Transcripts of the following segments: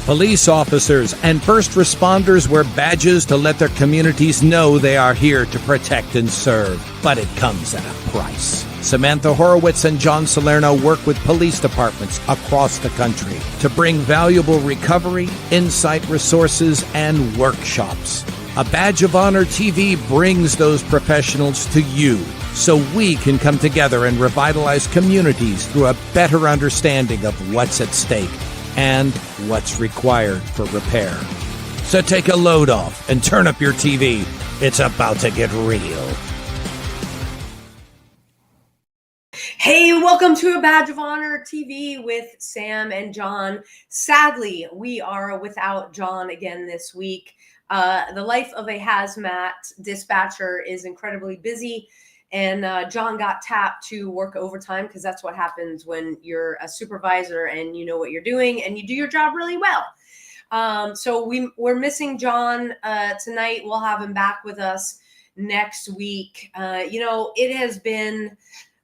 Police officers and first responders wear badges to let their communities know they are here to protect and serve. But it comes at a price. Samantha Horwitz and John Salerno work with police departments across the country to bring valuable recovery, insight resources, and workshops. A Badge of Honor TV brings those professionals to you so we can come together and revitalize communities through a better understanding of what's at stake and what's required for repair. So take a load off and turn up your TV. It's about to get real. Hey, welcome to A Badge of Honor TV with Sam and John. Sadly, we are without John again this week. The life of a hazmat dispatcher is incredibly busy, and John got tapped to work overtime because that's what happens when you're a supervisor and you know what you're doing and you do your job really well. So we're missing John tonight. We'll have him back with us next week. It has been,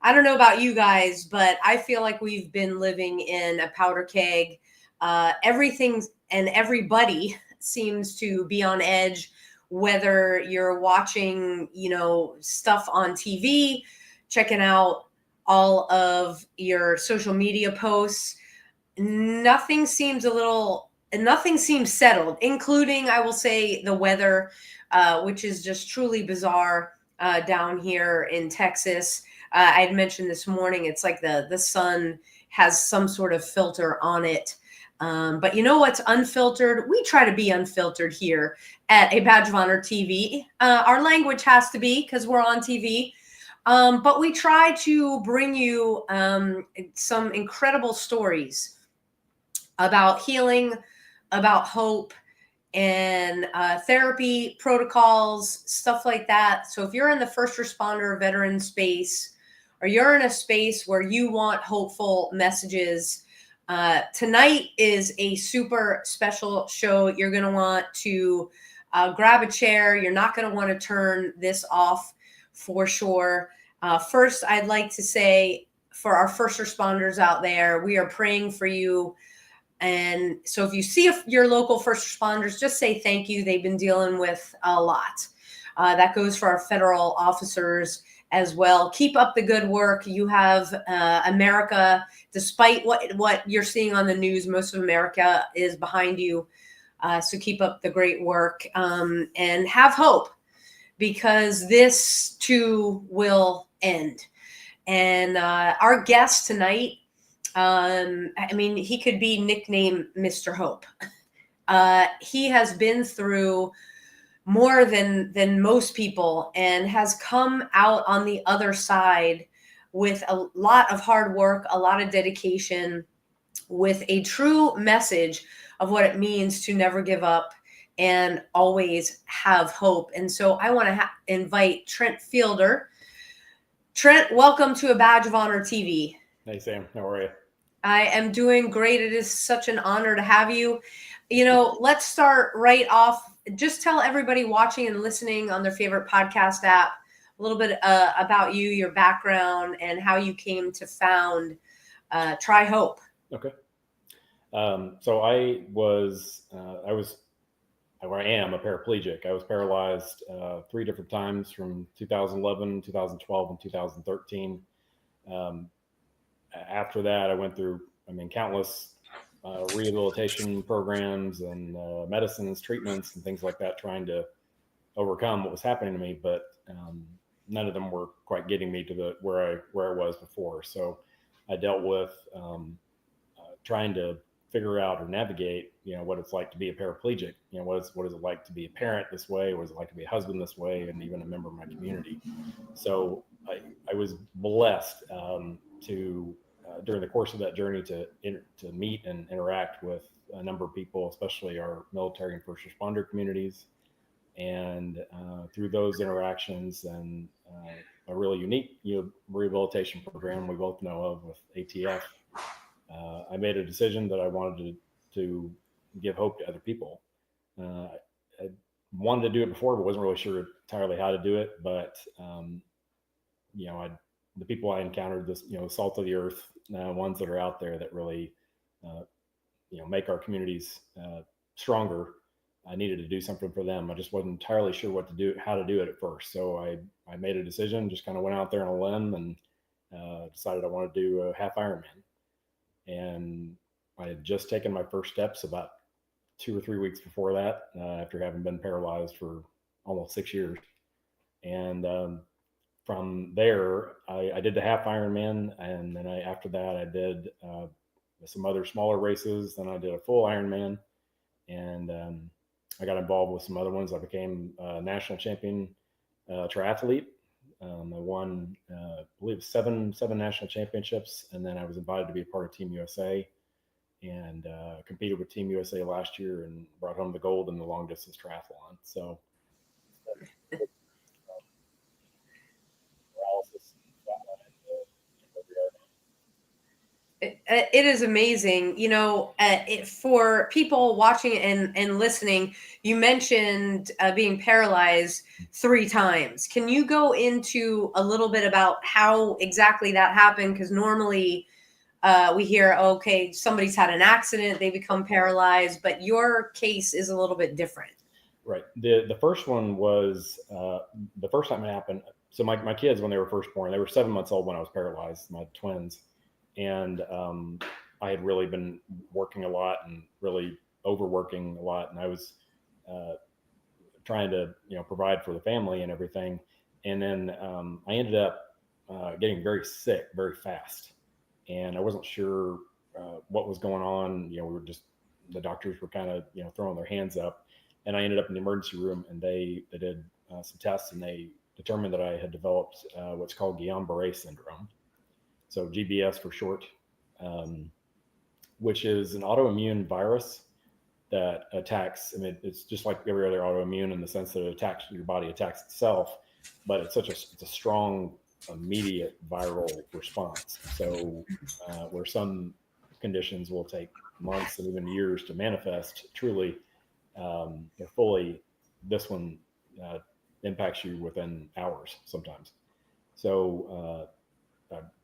I don't know about you guys, but I feel like we've been living in a powder keg. Everything and everybody seems to be on edge, whether you're watching, stuff on TV, checking out all of your social media posts. Nothing seems settled, including, I will say, the weather, which is just truly bizarre down here in Texas. I had mentioned this morning, it's like the sun has some sort of filter on it. But you know what's unfiltered? We try to be unfiltered here at A Badge of Honor TV. Our language has to be because we're on TV. But we try to bring you some incredible stories about healing, about hope, and therapy protocols, stuff like that. So if you're in the first responder or veteran space, or you're in a space where you want hopeful messages, tonight is a super special show. You're going to want to grab a chair. You're not going to want to turn this off for sure. First, I'd like to say, for our first responders out there, we are praying for you. And so if you see your local first responders, just say thank you. They've been dealing with a lot. That goes for our federal officers as well. Keep up the good work. You have America, despite what you're seeing on the news, most of America is behind you. So keep up the great work and have hope, because this too will end. And our guest tonight, he could be nicknamed Mr. Hope. He has been through more than most people and has come out on the other side with a lot of hard work, a lot of dedication, with a true message of what it means to never give up and always have hope. And so I want to invite Trent Fielder. Trent, welcome to A Badge of Honor TV. Hey, Sam. How are you? I am doing great. It is such an honor to have you. Let's start right off. Just tell everybody watching and listening on their favorite podcast app a little bit about you, your background, and how you came to found TriHOPE. Okay. So I am a paraplegic. I was paralyzed 3 different times from 2011, 2012, and 2013. After that, I went through, countless rehabilitation programs and medicines, treatments, and things like that, trying to overcome what was happening to me. But none of them were quite getting me to where I was before. So I dealt with trying to figure out or navigate, what it's like to be a paraplegic. What is it like to be a parent this way? What is it like to be a husband this way? And even a member of my community. So I was blessed to during the course of that journey to meet and interact with a number of people, especially our military and first responder communities. And through those interactions and a really unique rehabilitation program we both know of with ATF, I made a decision that I wanted to give hope to other people. I wanted to do it before, but wasn't really sure entirely how to do it. But the people I encountered, this salt of the earth, ones that are out there that really make our communities stronger, I needed to do something for them. I just wasn't entirely sure how to do it at first. So I made a decision, just kind of went out there on a limb and decided I wanted to do a half Ironman. And I had just taken my first steps about 2 or 3 weeks before that, after having been paralyzed for almost 6 years. And from there, I did the half Ironman, and then after that, I did some other smaller races. Then I did a full Ironman, and I got involved with some other ones. I became a national champion triathlete. I won, I believe, seven national championships, and then I was invited to be a part of Team USA, and competed with Team USA last year and brought home the gold in the long distance triathlon. So It is amazing. For people watching and listening, you mentioned being paralyzed 3 times. Can you go into a little bit about how exactly that happened? Because normally we hear, okay, somebody's had an accident, they become paralyzed, but your case is a little bit different. Right. The first one was the first time it happened. So my kids, when they were first born, they were 7 months old when I was paralyzed, my twins. And I had really been working a lot and really overworking a lot. And I was trying to, provide for the family and everything. And then I ended up getting very sick very fast. And I wasn't sure what was going on. The doctors were kind of, throwing their hands up. And I ended up in the emergency room, and they did some tests, and they determined that I had developed what's called Guillain-Barré syndrome. So GBS for short, which is an autoimmune virus that attacks. I mean, it's just like every other autoimmune in the sense that your body attacks itself, but it's a strong, immediate viral response. So where some conditions will take months and even years to manifest truly, fully, this one impacts you within hours sometimes. So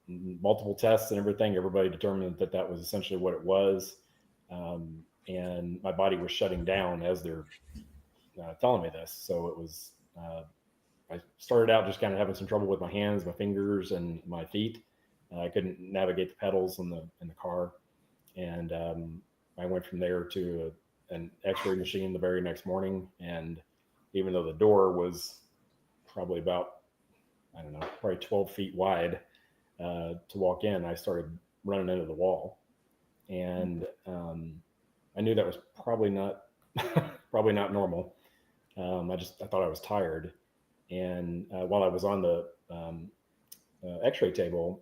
multiple tests and everything, everybody determined that was essentially what it was. And my body was shutting down as they're telling me this. So it was, I started out just kind of having some trouble with my hands, my fingers, and my feet. I couldn't navigate the pedals in the car. And I went from there to an x-ray machine the very next morning. And even though the door was probably about, probably 12 feet wide, to walk in, I started running into the wall, and I knew that was probably not normal. I thought I was tired, and while I was on the X-ray table,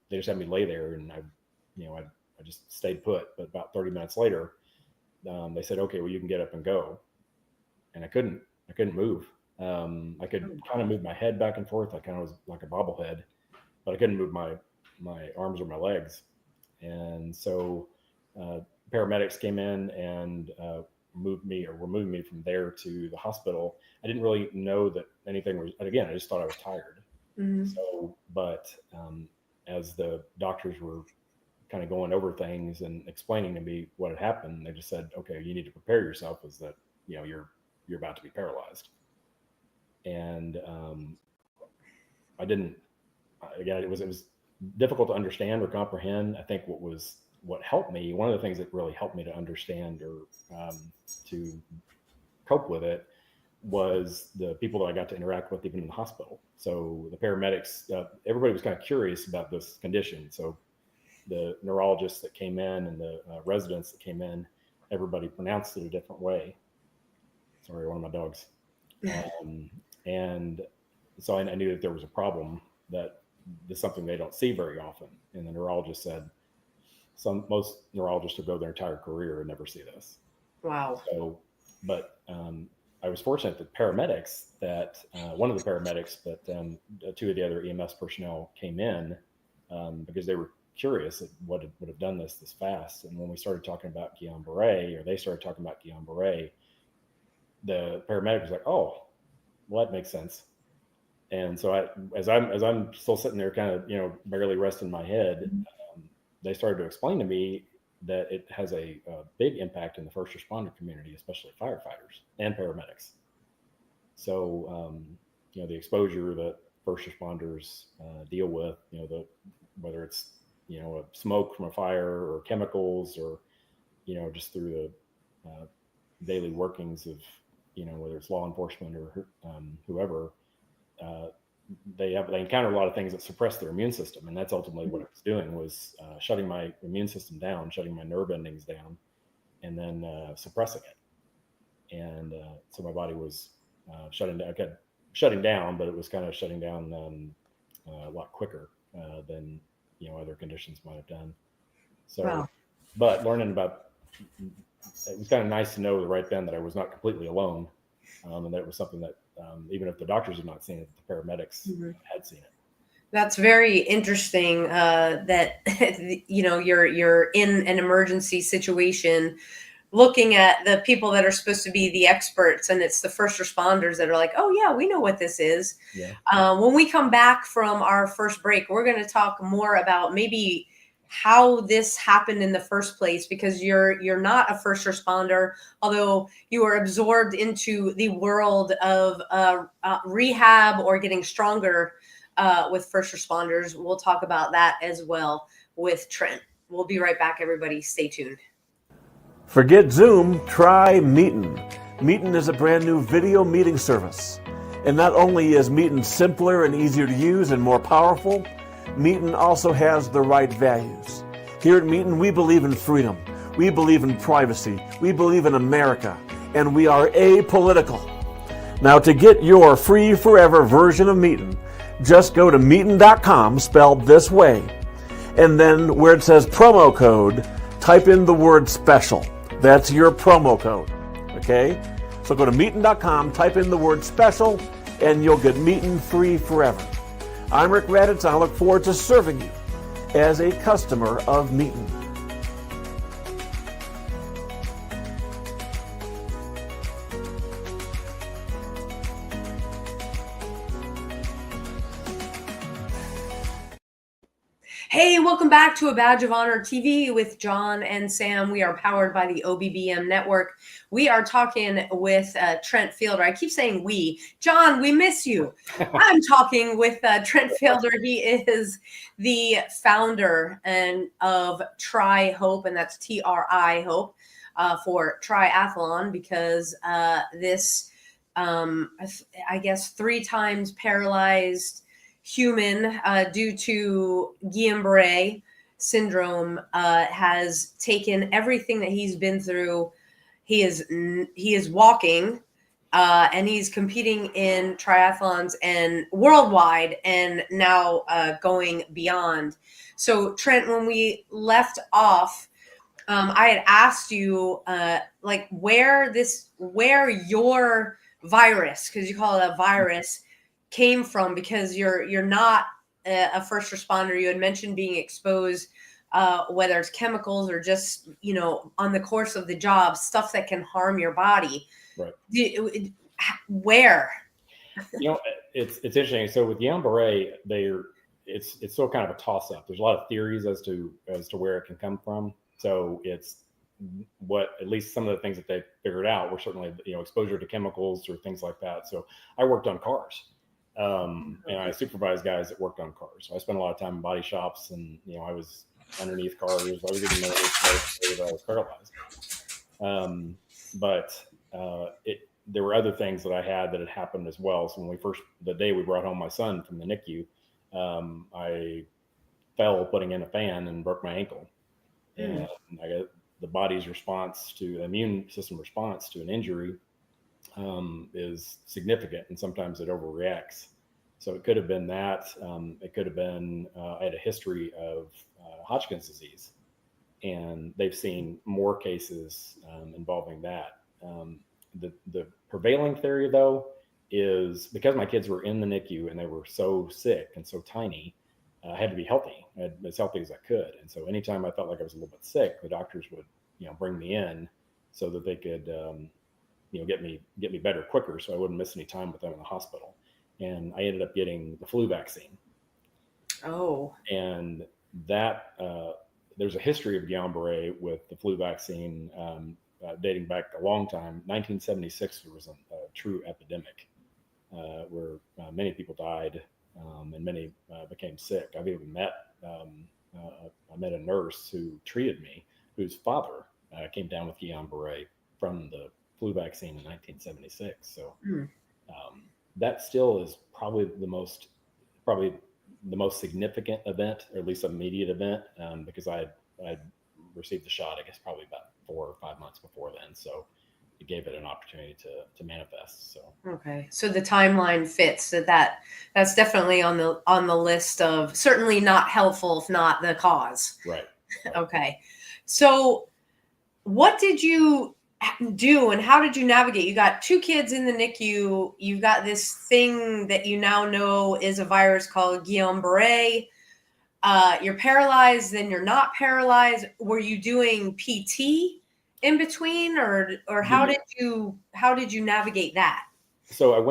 they just had me lay there, and I just stayed put. But about 30 minutes later, they said, "Okay, well, you can get up and go," and I couldn't move. I could kind of move my head back and forth. I kind of was like a bobblehead, but I couldn't move my arms or my legs. And so paramedics came in and removed me from there to the hospital. I didn't really know that anything was, again, I just thought I was tired. Mm-hmm. So, but as the doctors were kind of going over things and explaining to me what had happened, they just said, "Okay, you need to prepare yourself as that, you're about to be paralyzed." And I didn't, again, it was difficult to understand or comprehend. I think what helped me, one of the things that really helped me to understand or to cope with it, was the people that I got to interact with even in the hospital. So the paramedics, everybody was kind of curious about this condition. So the neurologists that came in and the residents that came in, everybody pronounced it a different way. Sorry, one of my dogs. And so I knew that there was a problem, that is something they don't see very often. And the neurologist said, most neurologists will go their entire career and never see this. Wow. So, but I was fortunate that paramedics, one of the paramedics, but 2 of the other EMS personnel came in because they were curious at what would have done this as And when we started talking about Guillain-Barré, or they started talking about Guillain-Barré, the paramedic was like, "Oh, well, that makes sense." And so as I'm still sitting there kind of, barely resting my head, they started to explain to me that it has a big impact in the first responder community, especially firefighters and paramedics. So, the exposure that first responders deal with, whether it's, a smoke from a fire or chemicals or, just through the daily workings of, whether it's law enforcement or whoever, they encounter a lot of things that suppress their immune system. And that's ultimately what it was doing, was shutting my immune system down, shutting my nerve endings down, and then suppressing it. And so my body was shutting down, but it was kind of shutting down a lot quicker than other conditions might have done. So, Wow. But learning about, it was kind of nice to know right then that I was not completely alone, and that it was something that even if the doctors had not seen it, the paramedics had seen it. That's very interesting. That you're in an emergency situation, looking at the people that are supposed to be the experts, and it's the first responders that are like, oh yeah, we know what this is. Yeah. When we come back from our first break, we're going to talk more about maybe how this happened in the first place, because you're not a first responder, although you are absorbed into the world of rehab or getting stronger with first responders. We'll talk about that as well with Trent. We'll be right back, everybody. Stay tuned. Forget Zoom, try Meetin. Meetin is a brand new video meeting service. And not only is Meetin simpler and easier to use and more powerful, Meetin also has the right values. Here at Meetin, we believe in freedom. We believe in privacy. We believe in America. And we are apolitical. Now, to get your free forever version of Meetin, just go to Meetin.com, spelled this way. And then where it says promo code, type in the word special. That's your promo code. Okay? So go to Meetin.com, type in the word special, and you'll get Meetin free forever. I'm Rick Raditz, and I look forward to serving you as a customer of Meetin. Hey, welcome back to A Badge of Honor TV with John and Sam. We are powered by the OBBM network. We are talking with Trent Fielder. I keep saying we. John, we miss you. I'm talking with Trent Fielder. He is the founder of TriHOPE, and that's TRIHOPE for triathlon, because this, I guess, 3 times paralyzed human due to Guillain-Barré syndrome has taken everything that he's been through. He is walking and he's competing in triathlons and worldwide, and now going beyond. So Trent, when we left off, I had asked you like where your virus, because you call it a virus, came from, because you're not a first responder. You had mentioned being exposed, whether it's chemicals or just on the course of the job, stuff that can harm your body. Right. Where? It's interesting. So with Guillain-Barré, it's still kind of a toss up. There's a lot of theories as to where it can come from. So it's what, at least some of the things that they figured out were certainly exposure to chemicals or things like that. So I worked on cars. And I supervised guys that worked on cars. So I spent a lot of time in body shops, and I was underneath cars. I was even that I was paralyzed. But there were other things that I had that had happened as well. So when the day we brought home my son from the NICU, I fell putting in a fan and broke my ankle. And I got the body's response to the immune system response to an injury is significant, and sometimes it overreacts. So it could have been that. It could have been I had a history of Hodgkin's disease, and they've seen more cases involving that. The prevailing theory, though, is because my kids were in the NICU and they were so sick and so tiny, I had to be healthy, as healthy as I could. And so anytime I felt like I was a little bit sick, the doctors would bring me in so that they could get me better quicker, so I wouldn't miss any time with them in the hospital. And I ended up getting the flu vaccine. Oh. And that there's a history of Guillain-Barré with the flu vaccine dating back a long time. 1976, there was a true epidemic where many people died and many became sick. I've even met I met a nurse who treated me, whose father came down with Guillain-Barré from the flu vaccine in 1976. So that still is probably the most significant event, or at least immediate event, because I received the shot, I guess, probably about 4 or 5 months before then. So it gave it an opportunity to manifest. So okay, so the timeline fits. That's definitely on the list of certainly not helpful, if not the cause. right. Okay, so what did you do and how did you navigate? You got 2 kids in the NICU. You've got this thing that you now know is a virus called Guillain-Barré. You're paralyzed, then you're not paralyzed. Were you doing PT in between, or how did you navigate that? So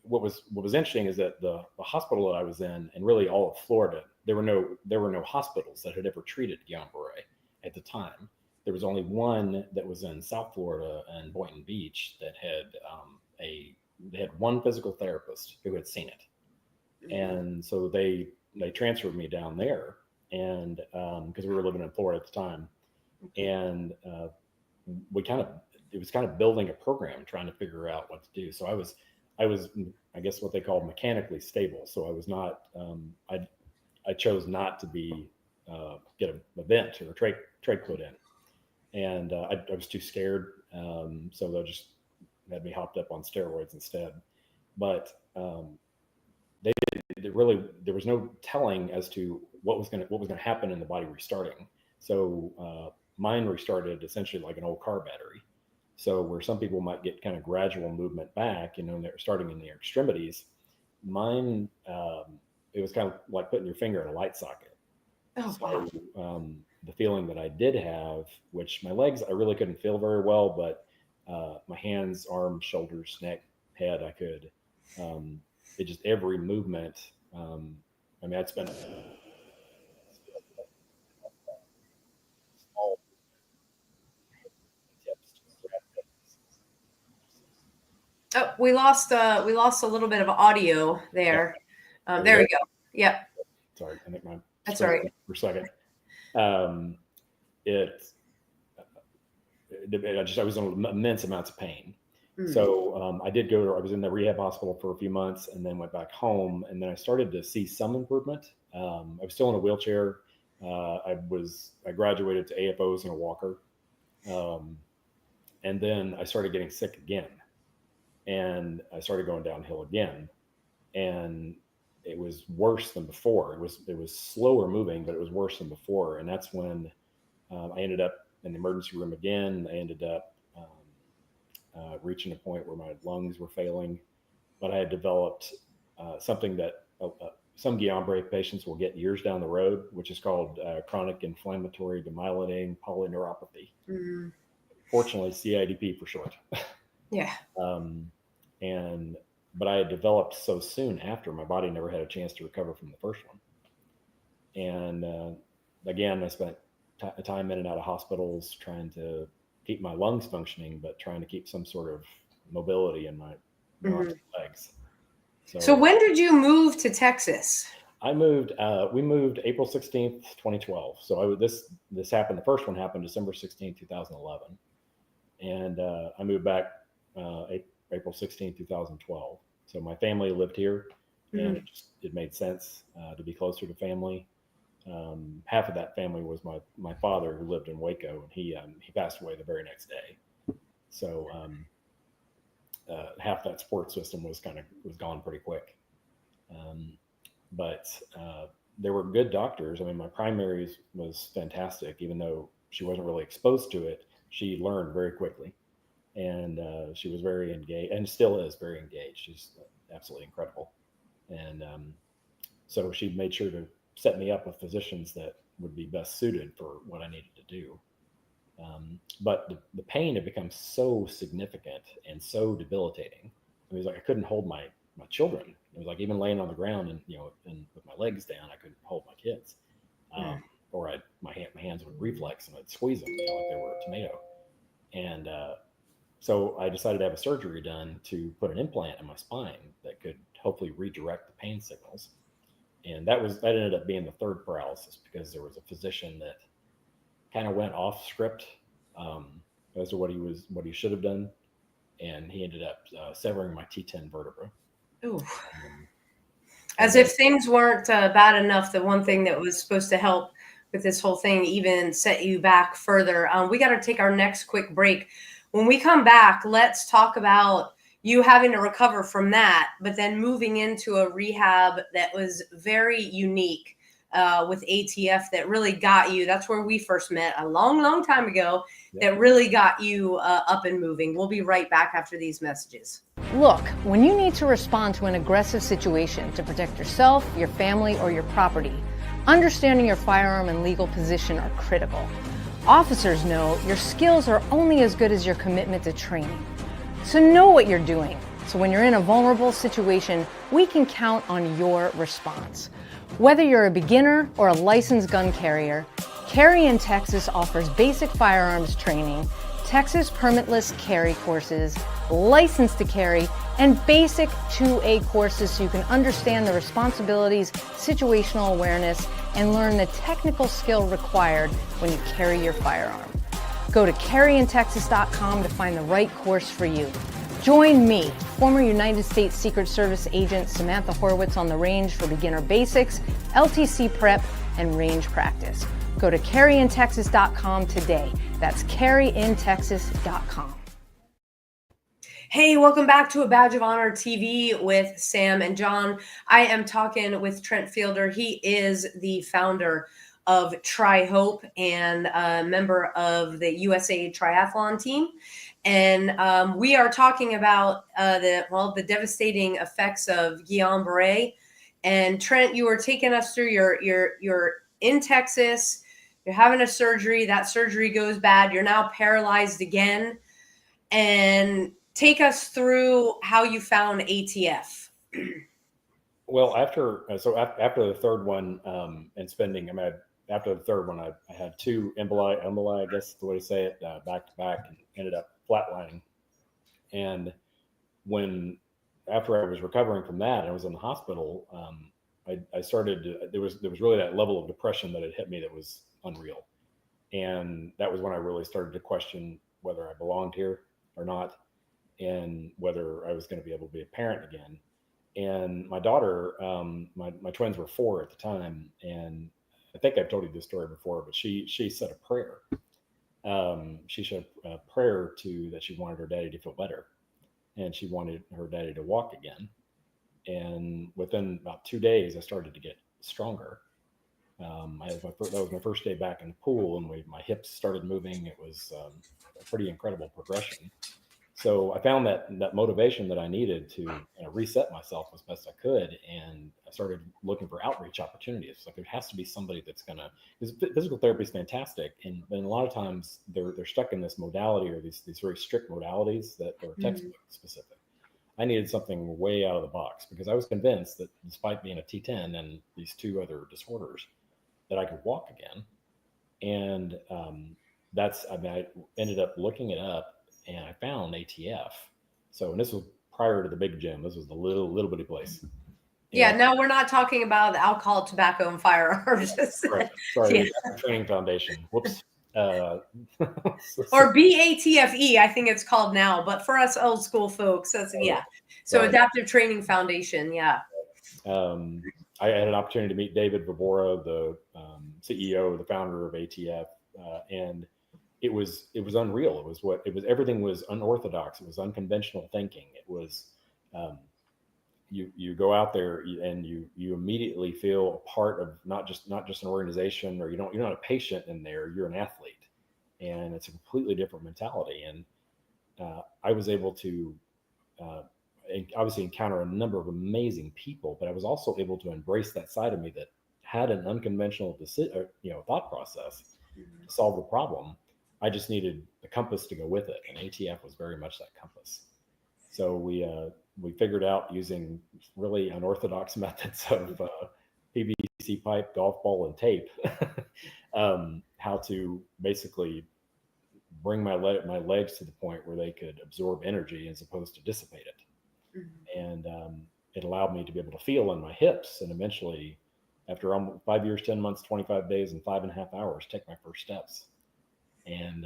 what was interesting is that the hospital that I was in, and really all of Florida, there were no hospitals that had ever treated Guillain-Barré at the time. There was only one that was in South Florida and Boynton Beach that had they had one physical therapist who had seen it, and so they transferred me down there, and because we were living in Florida at the time, and it was kind of building a program, trying to figure out what to do. So I was I guess what they call mechanically stable. So I was not I chose not to be get a vent or a trach put in. And I was too scared, so they just had me hopped up on steroids instead. But there was no telling as to what was going to happen in the body restarting. So mine restarted essentially like an old car battery. So where some people might get kind of gradual movement back, they're starting in their extremities. Mine, it was kind of like putting your finger in a light socket. Oh, So wow. the feeling that I did have, which my legs, I really couldn't feel very well, but my hands, arms, shoulders, neck, head, I could. It just every movement. I'd spent small tips. Oh, we lost a little bit of audio there. There we go. Yep. Sorry, I think my That's all right. for a second. I was in immense amounts of pain. So I was in the rehab hospital for a few months and then went back home, and then I started to see some improvement. I was still in a wheelchair. I graduated to AFOs in a walker. And then I started getting sick again, and I started going downhill again, and it was worse than before. It was slower moving, but it was worse than before. And that's when I ended up in the emergency room again. I ended up reaching a point where my lungs were failing, but I had developed something that some Guillain-Barré patients will get years down the road, which is called chronic inflammatory demyelinating polyneuropathy. Fortunately, CIDP for short. Yeah. But I had developed so soon after, my body never had a chance to recover from the first one. And again, I spent time in and out of hospitals trying to keep my lungs functioning, but trying to keep some sort of mobility in my arms and legs. So when did you move to Texas? We moved April 16th, 2012. So this happened, the first one happened December 16th, 2011. And I moved back April 16th, 2012. So my family lived here, and it made sense to be closer to family. Half of that family was my father, who lived in Waco, and he passed away the very next day. So half that support system was gone pretty quick. But there were good doctors. My primary was fantastic, even though she wasn't really exposed to it. She learned very quickly, and she was very engaged, and still is very engaged. She's absolutely incredible. And so she made sure to set me up with physicians that would be best suited for what I needed to do. But the pain had become so significant and so debilitating. It was like I couldn't hold my children. It was like even laying on the ground and with my legs down, I couldn't hold my kids. my hands would reflex and I'd squeeze them, like they were a tomato. And so I decided to have a surgery done to put an implant in my spine that could hopefully redirect the pain signals. And that ended up being the third paralysis, because there was a physician that kind of went off script as to what he should have done, and he ended up severing my T10 vertebra. Ooh. As if things weren't bad enough, the one thing that was supposed to help with this whole thing even set you back further. We got to take our next quick break. When we come back, let's talk about you having to recover from that, but then moving into a rehab that was very unique with ATF that really got you. That's where we first met a long, long time ago. Yep. That really got you up and moving. We'll be right back after these messages. Look, when you need to respond to an aggressive situation to protect yourself, your family, or your property, understanding your firearm and legal position are critical. Officers know your skills are only as good as your commitment to training. So know what you're doing. So when you're in a vulnerable situation, we can count on your response. Whether you're a beginner or a licensed gun carrier, Carry in Texas offers basic firearms training, Texas permitless carry courses, license to carry, and basic 2A courses so you can understand the responsibilities, situational awareness, and learn the technical skill required when you carry your firearm. Go to carryintexas.com to find the right course for you. Join me, former United States Secret Service agent Samantha Horwitz, on the range for beginner basics, LTC prep, and range practice. Go to carryintexas.com today. That's carryintexas.com. Hey, welcome back to A Badge of Honor TV with Sam and John. I am talking with Trent Fielder. He is the founder of TriHOPE and a member of the USA Triathalon team. And we are talking about the devastating effects of Guillain-Barré. And Trent, you were taking us through you're in Texas, you're having a surgery, that surgery goes bad, you're now paralyzed again. And take us through how you found ATF. Well, after the third one, after the third one, I had two emboli, I guess is the way to say it, back to back, and ended up flatlining. And after I was recovering from that, I was in the hospital. I started. There was really that level of depression that had hit me that was unreal, and that was when I really started to question whether I belonged here or not, and whether I was going to be able to be a parent again. And my daughter, my twins were 4 at the time, and I think I've told you this story before, but she said a prayer. She said a prayer that she wanted her daddy to feel better, and she wanted her daddy to walk again. And within about 2 days, I started to get stronger. That was my first day back in the pool, and my hips started moving. It was a pretty incredible progression. So I found that motivation that I needed to reset myself as best I could, and I started looking for outreach opportunities. Like, there has to be somebody that's because physical therapy is fantastic, and a lot of times they're stuck in this modality, or these very strict modalities that are textbook specific. I needed something way out of the box, because I was convinced that despite being a T10 and these 2 other disorders, that I could walk again. And I ended up looking it up, and I found ATF. And this was prior to the big gym. This was the little bitty place. Yeah, no, we're not talking about alcohol, tobacco, and firearms. Right. Sorry, yeah. Training Foundation. Whoops. Or BATFE, I think it's called now, but for us old school folks, that's So right. Adaptive Training Foundation, yeah. I had an opportunity to meet David Vibora, the CEO, the founder of ATF, and it was unreal. Everything was unorthodox. It was unconventional thinking. It was you go out there and you immediately feel a part of not just an organization, or you're not a patient in there. You're an athlete, and it's a completely different mentality. And I was able to obviously encounter a number of amazing people, but I was also able to embrace that side of me that had an unconventional thought process to solve the problem. I just needed the compass to go with it, and ATF was very much that compass. So we figured out, using really unorthodox methods of PVC pipe, golf ball, and tape, how to basically bring my legs to the point where they could absorb energy as opposed to dissipate it. And it allowed me to be able to feel in my hips, and eventually, after 5 years, 10 months, 25 days, and 5.5 hours, take my first steps. And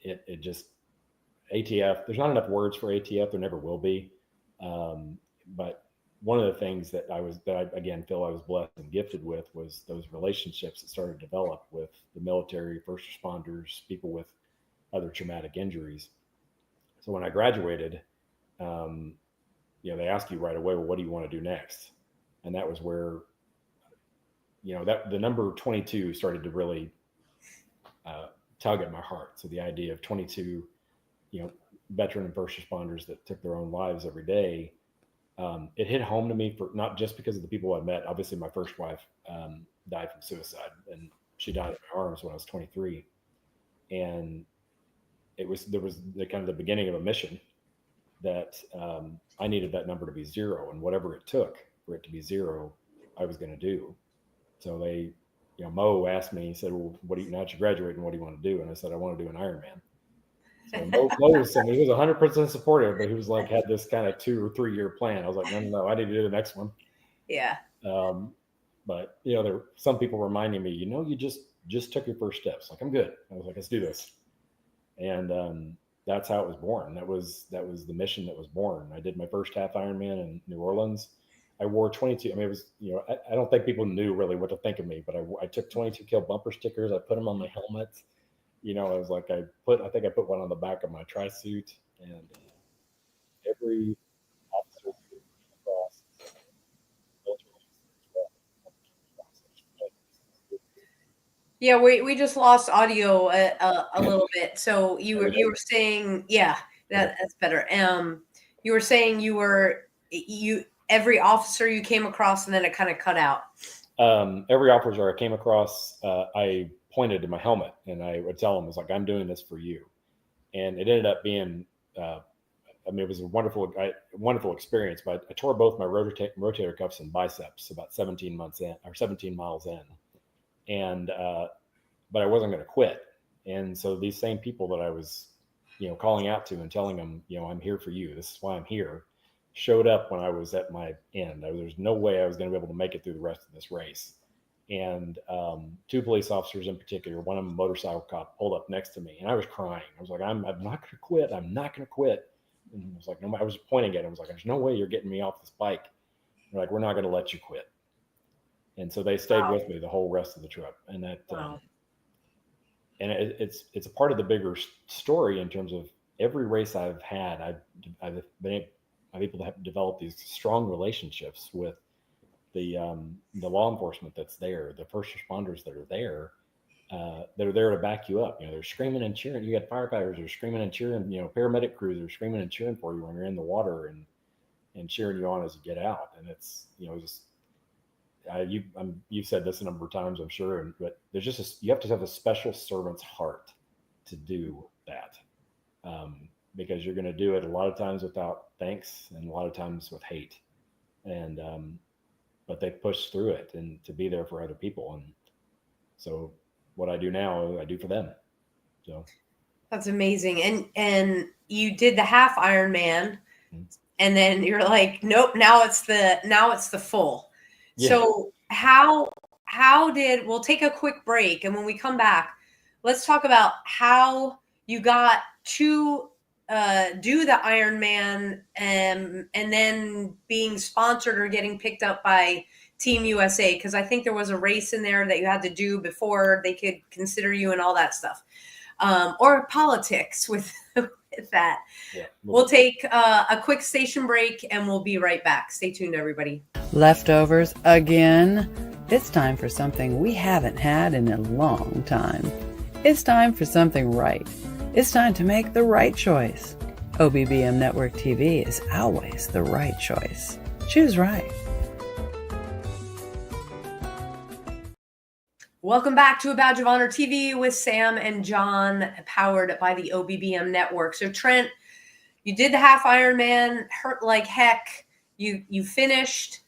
it just, ATF, there's not enough words for ATF. There never will be. But one of the things that I again feel I was blessed and gifted with was those relationships that started to develop with the military, first responders, people with other traumatic injuries. So when I graduated, they ask you right away, well, what do you want to do next? And that was where, that the number 22 started to really tug at my heart. So the idea of 22, veteran and first responders that took their own lives every day, it hit home to me, for not just because of the people I met. Obviously, my first wife died from suicide, and she died in my arms when I was 23. And there was the kind of the beginning of a mission that I needed that number to be 0, and whatever it took for it to be 0, I was going to do. So they, Mo asked me, he said, well, now that you graduate, and what do you want to do? And I said, I want to do an Ironman. So Mo was 100% supportive, but he was like, had this kind of 2 or 3 year plan. I was like, no, I need to do the next one. Yeah. But there were some people reminding me, you just took your first steps. Like, I'm good. I was like, let's do this. And that's how it was born. That was the mission that was born. I did my first half Ironman in New Orleans. I wore 22. I mean, it was, I don't think people knew really what to think of me, but I took 22 kill bumper stickers. I put them on my helmet. I was like, I think I put one on the back of my tri-suit, and every officer across. Yeah, we just lost audio a little bit. So you were saying, that's better. You were saying every officer you came across, and then it kind of cut out. Every officer I came across, I pointed to my helmet, and I would tell them, I was like, I'm doing this for you. And it ended up being, it was a wonderful experience, but I tore both my rotator cuffs and biceps about 17 miles in. And, but I wasn't going to quit. And so these same people that I was, calling out to and telling them, I'm here for you, this is why I'm here, showed up when I was at my end. There's no way I was going to be able to make it through the rest of this race. And 2 police officers in particular, one of them a motorcycle cop, pulled up next to me, and I was crying. I was like, I'm not going to quit. I'm not going to quit. And I was like, no, I was pointing at him. I was like, there's no way you're getting me off this bike. They're like, we're not going to let you quit. And so they stayed with me the whole rest of the trip. And that, and it's a part of the bigger story in terms of every race I've had. I've been able to have developed these strong relationships with the law enforcement that's there, the first responders that are there to back you up. They're screaming and cheering. You got firefighters that are screaming and cheering. Paramedic crews are screaming and cheering for you when you're in the water and cheering you on as you get out. And it's you've said this a number of times, I'm sure, but there's just you have to have a special servant's heart to do that, because you're going to do it a lot of times without thanks and a lot of times with hate, and but they push through it and to be there for other people. And so what I do now, I do for them. So that's amazing. And you did the half Ironman, and then you're like, nope, now it's the full. Yeah. So we'll take a quick break, and when we come back, let's talk about how you got to do the Ironman, and then being sponsored or getting picked up by Team USA, because I think there was a race in there that you had to do before they could consider you and all that stuff, or politics with that. Yeah, we'll take a quick station break, and we'll be right back. Stay tuned, everybody. Leftovers again? It's time for something we haven't had in a long time. It's time for something right. It's time to make the right choice. OBBM Network TV is always the right choice. Choose right. Welcome back to A Badge of Honor TV with Sam and John, powered by the OBBM Network. So Trent, you did the half Ironman, hurt like heck. You finished,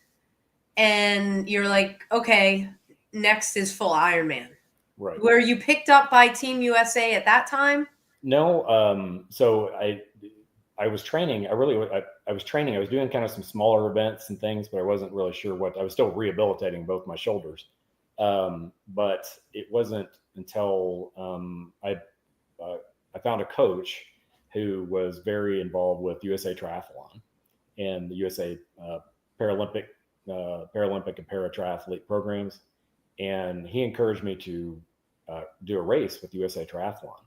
and you're like, okay, next is full Ironman. Right. Were you picked up by Team USA at that time? No. So I was training. I was training. I was doing kind of some smaller events and things, but I wasn't really sure what. I was still rehabilitating both my shoulders. But it wasn't until I found a coach who was very involved with USA Triathalon and the USA Paralympic and para triathlete programs, and he encouraged me to do a race with USA Triathalon.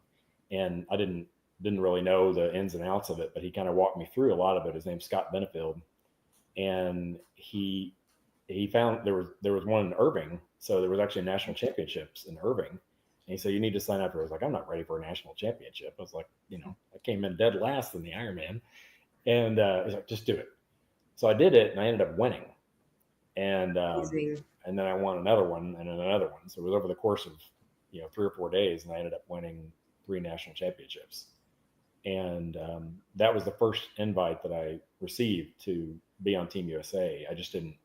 And I didn't really know the ins and outs of it, but he kind of walked me through a lot of it. His name's Scott Benefield, and he found there was one in Irving, so there was actually national championships in Irving. And he said, you need to sign up. I was like, I'm not ready for a national championship. I was like, I came in dead last in the Ironman, and he's like, just do it. So I did it, and I ended up winning. And then I won another one and another one. So it was over the course of 3 or 4 days, and I ended up winning 3 national championships. And that was the first invite that I received to be on Team USA. I just didn't.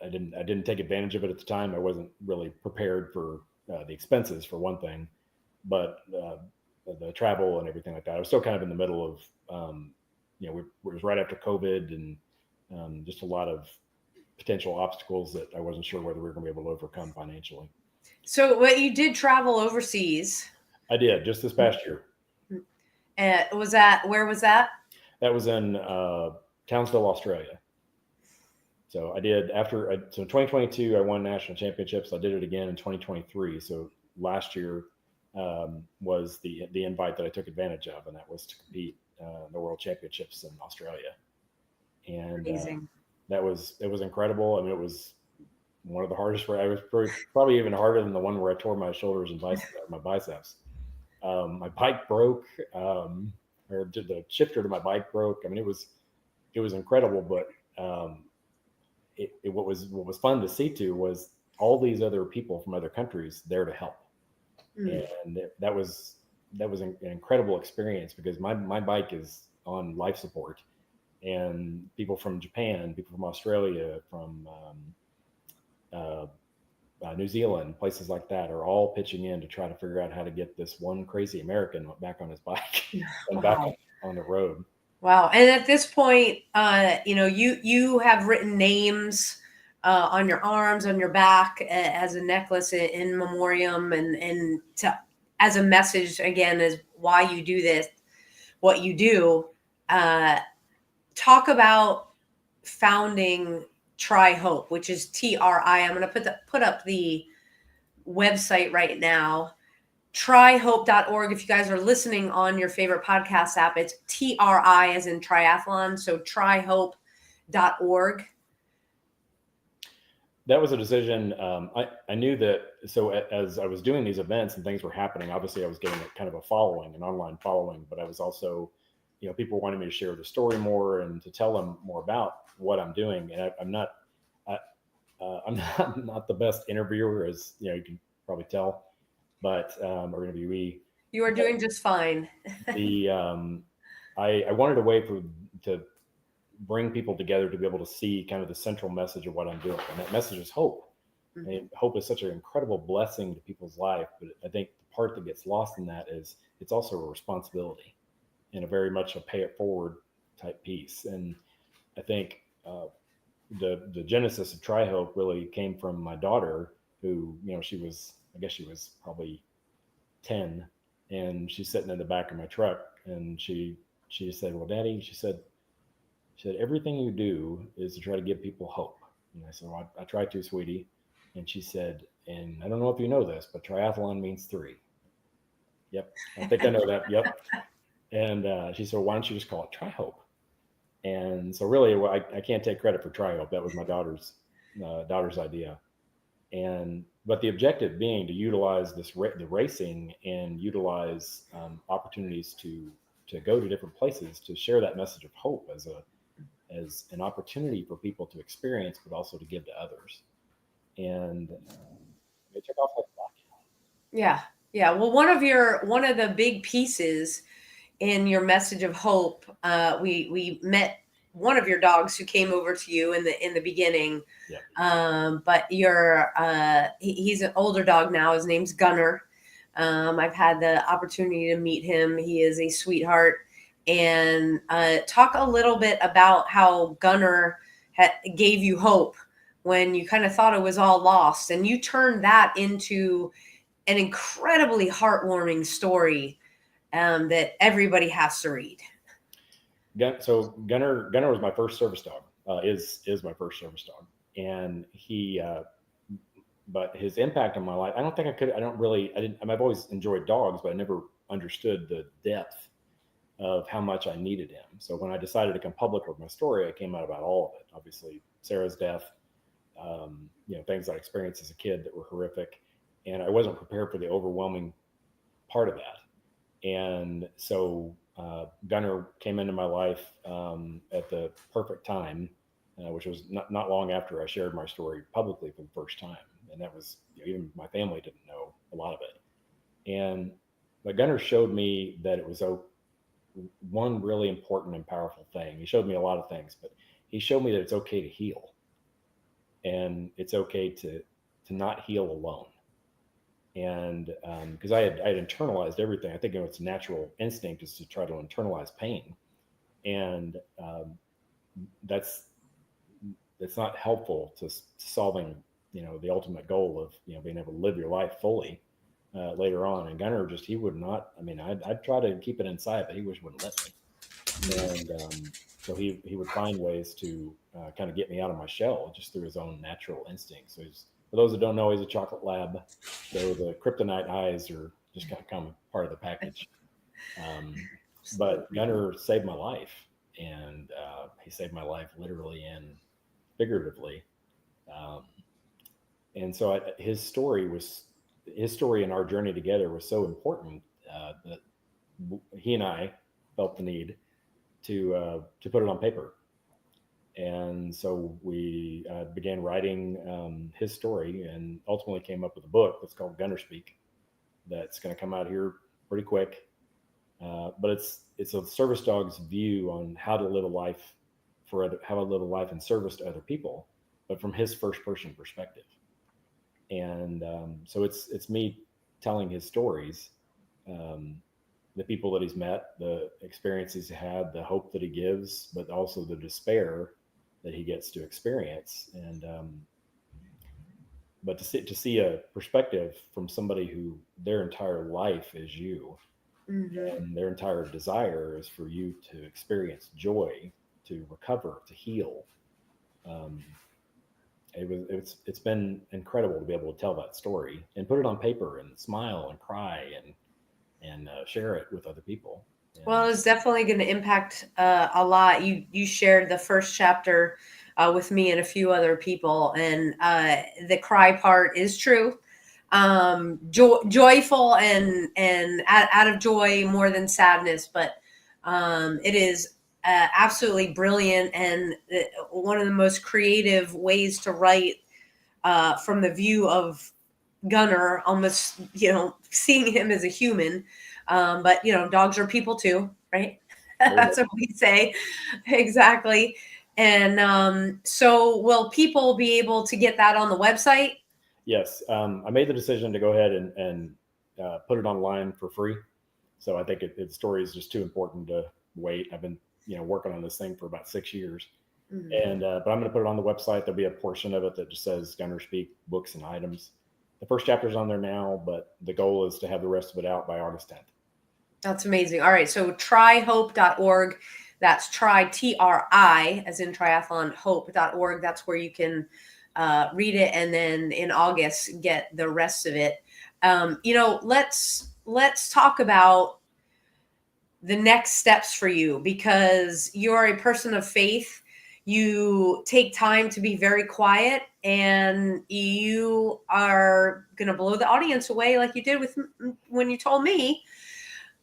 I didn't take advantage of it at the time. I wasn't really prepared for the expenses, for one thing, but the travel and everything like that. I was still kind of in the middle of, it was right after COVID, and just a lot of potential obstacles that I wasn't sure whether we were going to be able to overcome financially. So, you did travel overseas? I did, just this past year. Where was that? That was in Townsville, Australia. So I did so in 2022, I won national championships. I did it again in 2023. So last year was the invite that I took advantage of, and that was to compete in the World Championships in Australia. And it was incredible. I mean, it was one of the hardest. I was probably even harder than the one where I tore my shoulders and my biceps. My bike broke, or the shifter to my bike broke. I mean, it was incredible, but what was fun to see too was all these other people from other countries there to help. And that was an incredible experience, because my bike is on life support, and people from Japan, people from Australia, from New Zealand, places like that are all pitching in to try to figure out how to get this one crazy American back on his bike and back on the road. Wow. And at this point, you have written names on your arms, on your back, as a necklace in memoriam, and as a message, again, as why you do this, what you do. Talk about founding TriHOPE, which is TRI. I'm going to put up the website right now. TriHOPE.org. If you guys are listening on your favorite podcast app, it's TRI as in triathlon. So TriHOPE.org. That was a decision. I knew that. So as I was doing these events and things were happening, obviously I was getting kind of a following, an online following, but I was also, people wanted me to share the story more and to tell them more about what I'm doing. And I'm not the best interviewer, as you can probably tell. But or interviewee, you are doing just fine. I wanted a way to bring people together to be able to see kind of the central message of what I'm doing, and that message is hope. Mm-hmm. And hope is such an incredible blessing to people's life, but I think the part that gets lost in that is it's also a responsibility, and a very much a pay it forward type piece. And I think the genesis of TriHOPE really came from my daughter, who she was probably 10, and she's sitting in the back of my truck, and she said, well, Daddy, she said, everything you do is to try to give people hope. And I said, well, I try to, sweetie. And she said, and I don't know if you know this, but triathlon means 3. Yep. I think I know that. Yep. And she said, why don't you just call it TriHOPE? And so really, I can't take credit for TriHOPE. That was my daughter's idea. But the objective being to utilize the racing and utilize opportunities to go to different places to share that message of hope as an opportunity for people to experience, but also to give to others. And it took off like that. Yeah. Well, one of the big pieces in your message of hope, we met one of your dogs who came over to you in the beginning. Yeah. But he's an older dog now. His name's Gunner. I've had the opportunity to meet him. He is a sweetheart. And talk a little bit about how Gunner gave you hope when you kind of thought it was all lost, and you turned that into an incredibly heartwarming story that everybody has to read. So Gunner was my first service dog. Is my first service dog, and but his impact on my life, I've always enjoyed dogs, but I never understood the depth of how much I needed him. So when I decided to come public with my story, I came out about all of it. Obviously, Sarah's death, things I experienced as a kid that were horrific, and I wasn't prepared for the overwhelming part of that. And so Gunner came into my life at the perfect time, which was not long after I shared my story publicly for the first time. And that was, even my family didn't know a lot of it. But Gunner showed me that it was one really important and powerful thing. He showed me a lot of things, but he showed me that it's okay to heal, and it's okay to not heal alone. And because I had internalized everything. I think it's a natural instinct is to try to internalize pain, and that's not helpful to solving the ultimate goal of being able to live your life fully later on. And Gunner he would not. I mean, I'd try to keep it inside, but he just wouldn't let me. And so he would find ways to kind of get me out of my shell just through his own natural instincts. So for those that don't know, he's a chocolate lab. So the kryptonite eyes are just kind of come part of the package. But Gunner saved my life, and he saved my life literally and figuratively. And so his story and our journey together was so important that he and I felt the need to put it on paper. And so we began writing his story, and ultimately came up with a book that's called Gunner Speak, that's going to come out here pretty quick. But it's a service dog's view on how to live a life in service to other people, but from his first person perspective. And so it's me telling his stories, the people that he's met, the experiences he had, the hope that he gives, but also the despair that he gets to experience. And but to see a perspective from somebody who their entire life is you, mm-hmm. and their entire desire is for you to experience joy, to recover, to heal. It's been incredible to be able to tell that story and put it on paper and smile and cry and share it with other people. Well, it's definitely going to impact a lot. You shared the first chapter with me and a few other people, and the cry part is true. Joyful and out of joy more than sadness, but it is absolutely brilliant, and one of the most creative ways to write from the view of Gunner, almost seeing him as a human. But dogs are people too, right? That's what we say. Exactly. And so will people be able to get that on the website? Yes. I made the decision to go ahead and put it online for free. So I think the story is just too important to wait. I've been working on this thing for about 6 years. Mm-hmm. And but I'm going to put it on the website. There'll be a portion of it that just says Gunner Speak Books and Items. The first chapter's on there now, but the goal is to have the rest of it out by August 10th. That's amazing. All right. So TriHOPE.org. That's TRI, as in triathlon, hope.org. That's where you can read it. And then in August, get the rest of it. Let's talk about the next steps for you, because you're a person of faith. You take time to be very quiet, and you are going to blow the audience away like you did when you told me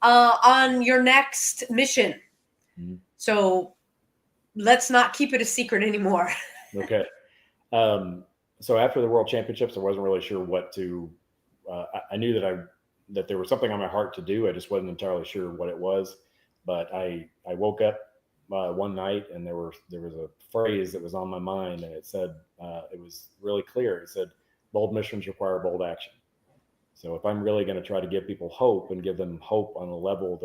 on your next mission. Mm-hmm. So let's not keep it a secret anymore. Okay. So after the World Championships, I wasn't really sure what to, I knew that there was something on my heart to do. I just wasn't entirely sure what it was, but I woke up one night, and there was a phrase that was on my mind, and it said, it was really clear. It said, bold missions require bold action. So if I'm really going to try to give people hope and give them hope on a level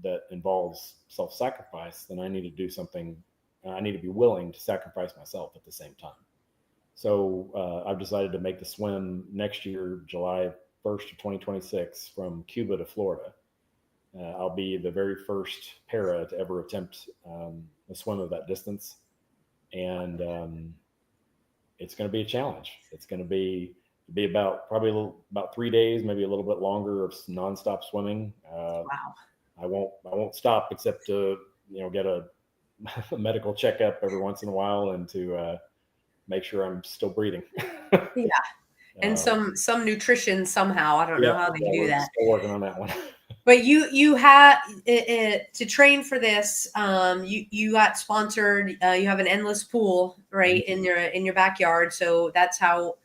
that involves self-sacrifice, then I need to do something. I need to be willing to sacrifice myself at the same time. So I've decided to make the swim next year, July 1st of 2026, from Cuba to Florida. I'll be the very first para to ever attempt a swim of that distance. And it's going to be a challenge. It's going to be probably about 3 days, maybe a little bit longer of nonstop swimming. Wow. I won't stop except to, get a medical checkup every once in a while and to make sure I'm still breathing. Yeah. And some nutrition somehow. I don't know how they do that. Still working on that one. But you had to train for this. You got sponsored. You have an endless pool right in your backyard. So that's how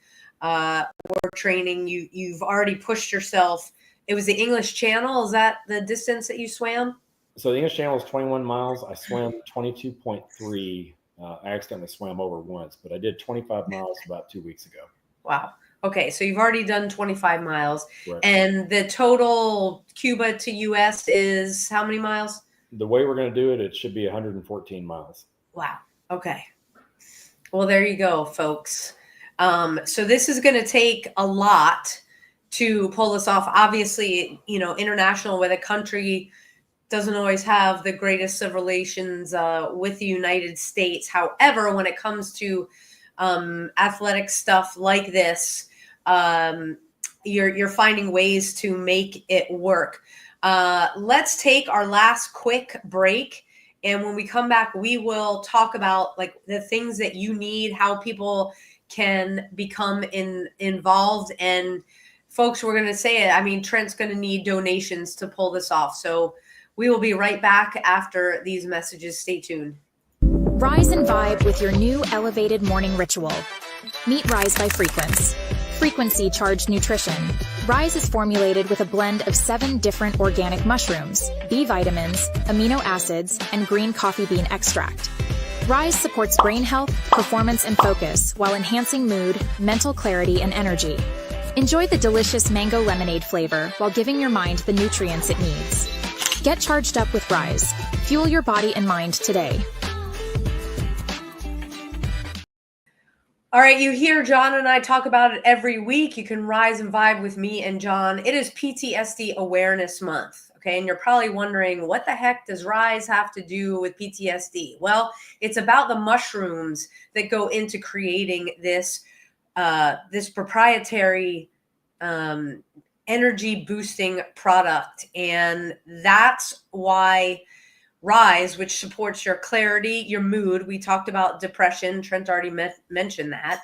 we're training. You've already pushed yourself. It was the English Channel. Is that the distance that you swam? So the English Channel is 21 miles. I swam 22.3. I accidentally swam over once, but I did 25 miles about 2 weeks ago. Wow. Okay, so you've already done 25 miles. Right. And the total Cuba to US is how many miles? The way we're going to do it, it should be 114 miles. Wow. Okay. Well, there you go, folks. So this is going to take a lot to pull this off. Obviously, international, where the country doesn't always have the greatest of relations with the United States. However, when it comes to athletic stuff like this, you're finding ways to make it work. Let's take our last quick break. And when we come back, we will talk about like the things that you need, how people can become involved. And folks, we're going to say it. I mean, Trent's going to need donations to pull this off. So we will be right back after these messages. Stay tuned. Rise and vibe with your new elevated morning ritual. Meet Rise by Frequency. Frequency charged nutrition. Rise is formulated with a blend of 7 different organic mushrooms, B vitamins, amino acids, and green coffee bean extract. Rise supports brain health, performance, and focus while enhancing mood, mental clarity, and energy. Enjoy the delicious mango lemonade flavor while giving your mind the nutrients it needs. Get charged up with Rise. Fuel your body and mind today. All right, you hear John and I talk about it every week. You can rise and vibe with me and John. It is PTSD Awareness Month, okay? And you're probably wondering, what the heck does Rise have to do with PTSD? Well, it's about the mushrooms that go into creating this proprietary energy boosting product. And that's why Rise, which supports your clarity, your mood. We talked about depression. Trent already mentioned that.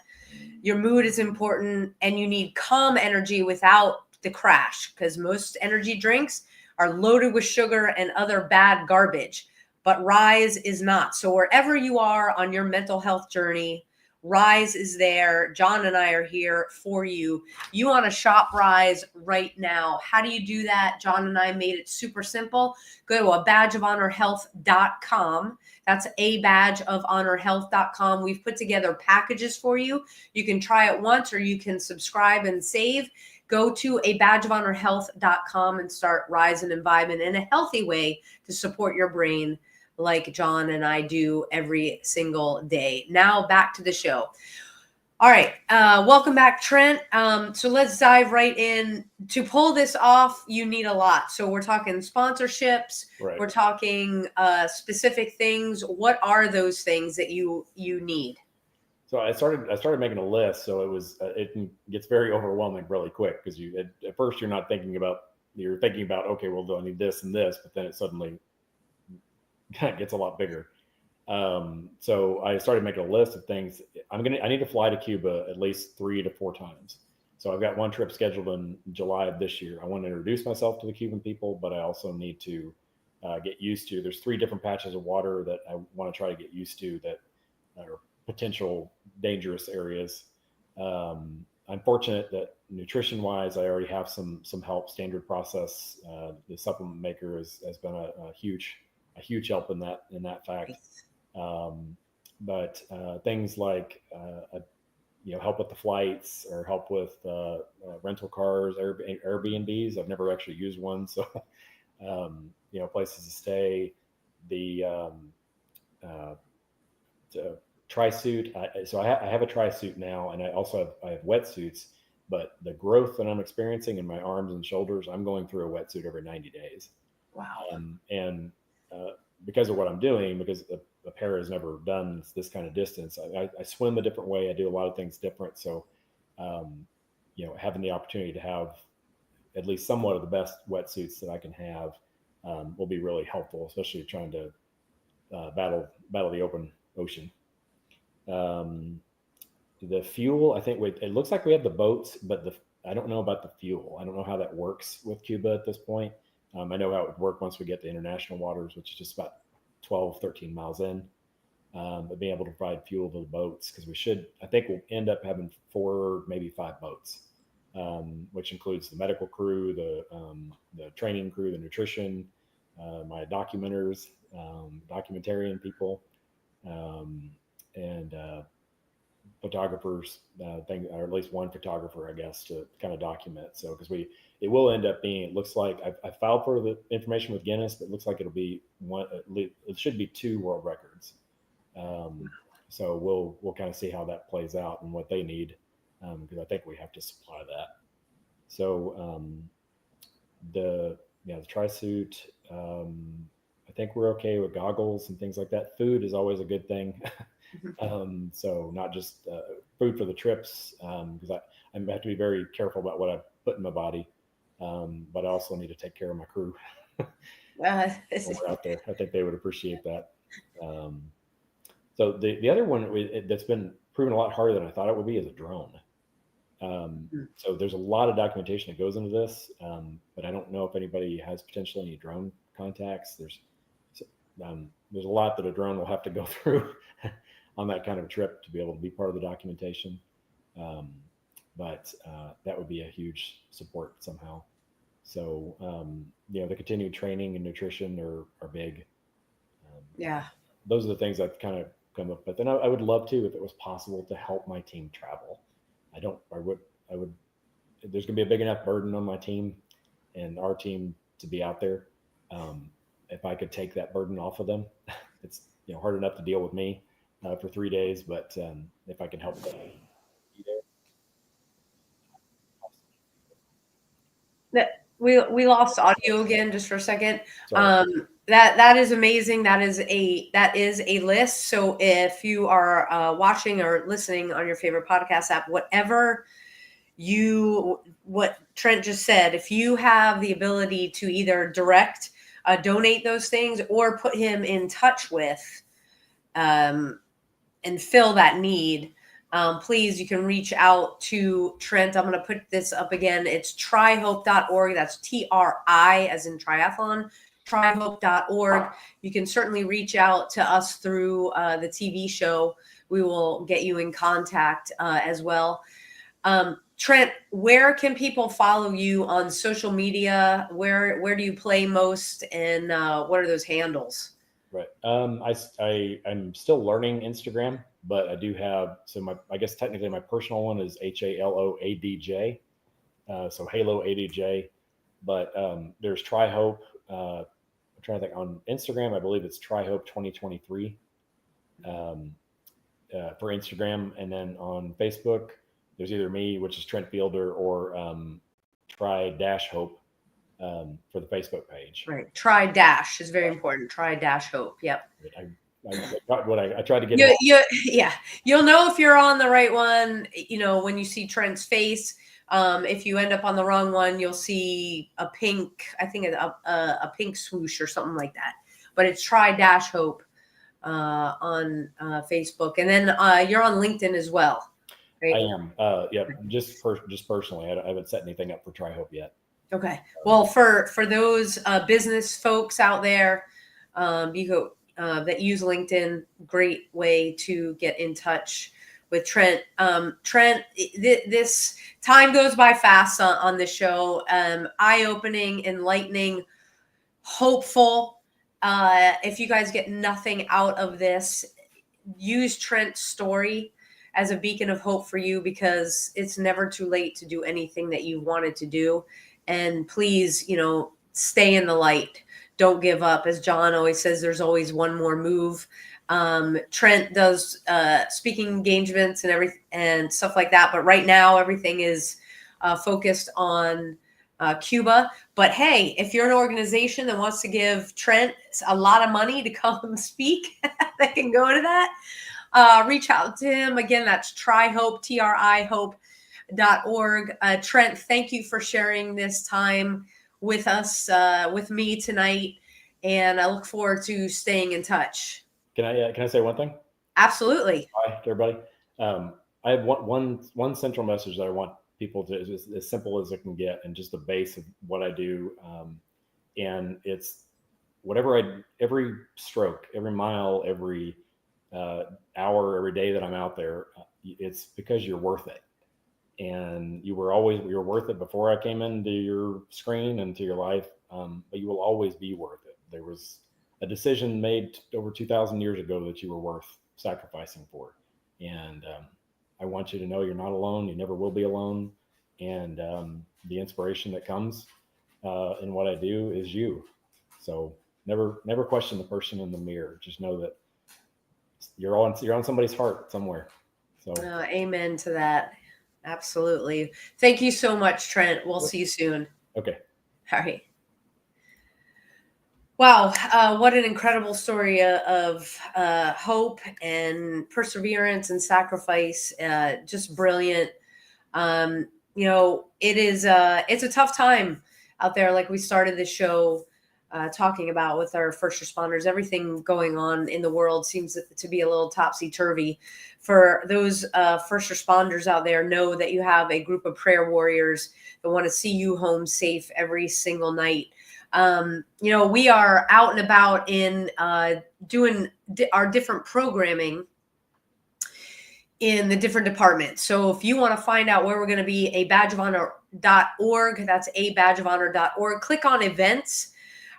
Your mood is important, and you need calm energy without the crash, because most energy drinks are loaded with sugar and other bad garbage, but Rise is not. So wherever you are on your mental health journey, Rise is there. John and I are here for you. You want to shop Rise right now. How do you do that? John and I made it super simple. Go to abadgeofhonorhealth.com. That's abadgeofhonorhealth.com. We've put together packages for you. You can try it once, or you can subscribe and save. Go to abadgeofhonorhealth.com and start rising and vibing in a healthy way to support your brain, like John and I do every single day. Now back to the show. All right. Welcome back, Trent. So let's dive right in. To pull this off, you need a lot. So we're talking sponsorships. Right. We're talking specific things. What are those things that you need? So I started making a list. So it gets very overwhelming really quick, because at first you're thinking about, okay, well, do I need this and this, but then it suddenly gets a lot bigger. So I started making a list of things. I need to fly to Cuba at least 3 to 4 times. So I've got one trip scheduled in July of this year. I want to introduce myself to the Cuban people, but I also need to get used to. There's 3 different patches of water that I want to try to get used to that are potential dangerous areas. I'm fortunate that nutrition-wise, I already have some help. Standard Process, the supplement maker, has been a huge a huge help in that fact. But things like help with the flights or help with rental cars, Airbnbs. I've never actually used one, so places to stay. The tri-suit. So I have a tri-suit now, and I have wetsuits. But the growth that I'm experiencing in my arms and shoulders, I'm going through a wetsuit every 90 days. Wow. And because of what I'm doing, because a pair has never done this kind of distance, I swim a different way. I do a lot of things different. So, having the opportunity to have at least somewhat of the best wetsuits that I can have will be really helpful, especially trying to battle the open ocean. The fuel, I think it looks like we have the boats, but I don't know about the fuel. I don't know how that works with Cuba at this point. I know how it would work once we get to international waters, which is just about 12, 13 miles in. But being able to provide fuel to the boats, because I think we'll end up having 4, maybe 5 boats, which includes the medical crew, the training crew, the nutrition, my documentarian people, and photographers, or at least one photographer, I guess, to kind of document. So, because it will end up being, it looks like I filed for the information with Guinness, but it looks like it'll be it should be 2 world records. So we'll kind of see how that plays out and what they need, because I think we have to supply that. So the tri-suit, I think we're okay with goggles and things like that. Food is always a good thing. So not just food for the trips, because I have to be very careful about what I put in my body, but I also need to take care of my crew when we're out there. I think they would appreciate that. So the other one that's been proven a lot harder than I thought it would be is a drone. So there's a lot of documentation that goes into this, but I don't know if anybody has potentially any drone contacts. There's a lot that a drone will have to go through on that kind of trip to be able to be part of the documentation. But that would be a huge support somehow. So, the continued training and nutrition are big. Those are the things I've kind of come up with. And I would love to, if it was possible, to help my team travel. I would, there's going to be a big enough burden on my team and our team to be out there. If I could take that burden off of them, it's hard enough to deal with me for 3 days, but if I can help them be there. We lost audio again just for a second. That is amazing. That is a list. So if you are watching or listening on your favorite podcast app, what Trent just said, if you have the ability to either direct donate those things or put him in touch with and fill that need, please, you can reach out to Trent. I'm going to put this up again. It's TriHOPE.org. That's TRI as in triathlon, TriHOPE.org. You can certainly reach out to us through the TV show. We will get you in contact as well. Trent, where can people follow you on social media? Where do you play most, and what are those handles? Right. I'm still learning Instagram, but I do have, I guess technically my personal one is HALOADJ. So Halo ADJ, but there's TriHOPE. I'm trying to think, on Instagram, I believe it's TriHOPE 2023 for Instagram. And then on Facebook, there's either me, which is Trent Fielder, or TriHOPE for the Facebook page. Right. Tri- is very important. TriHOPE. Yep. I got what I tried to get. Yeah. You'll know if you're on the right one, when you see Trent's face. If you end up on the wrong one, you'll see a pink, I think a pink swoosh or something like that. But it's TriHOPE on Facebook. And then you're on LinkedIn as well. Right? I am. Yeah, just personally, I haven't set anything up for TriHOPE yet. Okay. Well, for those business folks out there, that use LinkedIn, great way to get in touch with Trent. Trent, this time goes by fast on this show. Eye-opening, enlightening, hopeful, if you guys get nothing out of this, use Trent's story as a beacon of hope for you, because it's never too late to do anything that you wanted to do. And please, stay in the light. Don't give up. As John always says, there's always one more move. Trent does speaking engagements and stuff like that. But right now, everything is focused on Cuba. But hey, if you're an organization that wants to give Trent a lot of money to come speak, they can go to that. Reach out to him. Again, that's TriHOPE, TriHOPE.org. Trent, thank you for sharing this time with us, with me tonight. And I look forward to staying in touch. Can I say one thing? Absolutely. Hi, everybody. I have one central message that I want people to, as simple as it can get, and just the base of what I do. And it's every stroke, every mile, every hour, every day that I'm out there, it's because you're worth it. And you're worth it before I came into your screen and to your life. But you will always be worth it. There was a decision made over 2,000 years ago that you were worth sacrificing for. And I want you to know you're not alone. You never will be alone. And the inspiration that comes in what I do is you. So never question the person in the mirror. Just know that you're on somebody's heart somewhere. So amen to that. Absolutely. Thank you so much, Trent. We'll see you soon. Okay. All right. Wow. What an incredible story of hope and perseverance and sacrifice. Just brilliant. It's a tough time out there. Like we started the show talking about with our first responders, everything going on in the world seems to be a little topsy-turvy. For those first responders out there, know that you have a group of prayer warriors that want to see you home safe every single night. We are out and about in doing our different programming in the different departments. So if you want to find out where we're going to be, abadgeofhonor.org, that's abadgeofhonor.org. Click on events.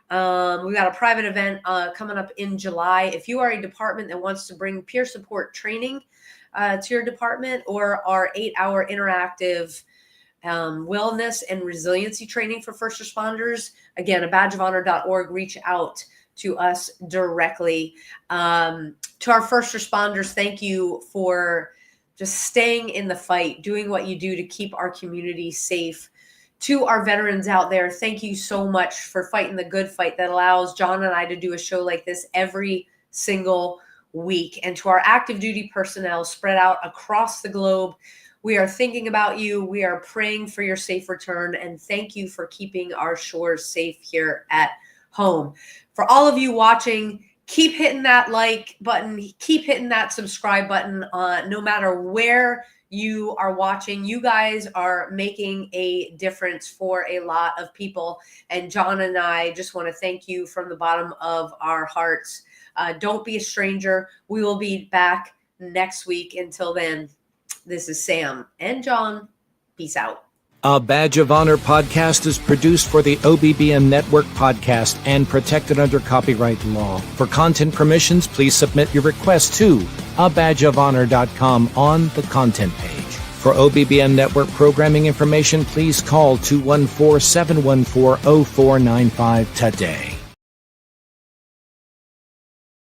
We've got a private event coming up in July. If you are a department that wants to bring peer support training to your department, or our 8-hour interactive wellness and resiliency training for first responders, again, abadgeofhonor.org, reach out to us directly. To our first responders, thank you for just staying in the fight, doing what you do to keep our community safe. To our veterans out there, thank you so much for fighting the good fight that allows John and I to do a show like this every single week. And to our active duty personnel spread out across the globe, we are thinking about you. We are praying for your safe return. And thank you for keeping our shores safe here at home. For all of you watching, keep hitting that like button. Keep hitting that subscribe button. No matter where you are watching, you guys are making a difference for a lot of people. And John and I just want to thank you from the bottom of our hearts. Don't be a stranger. We will be back next week. Until then, this is Sam and John. Peace out. A Badge of Honor podcast is produced for the OBBM Network podcast and protected under copyright law. For content permissions, please submit your request to abadgeofhonor.com on the content page. For OBBM Network programming information, please call 214-714-0495 today.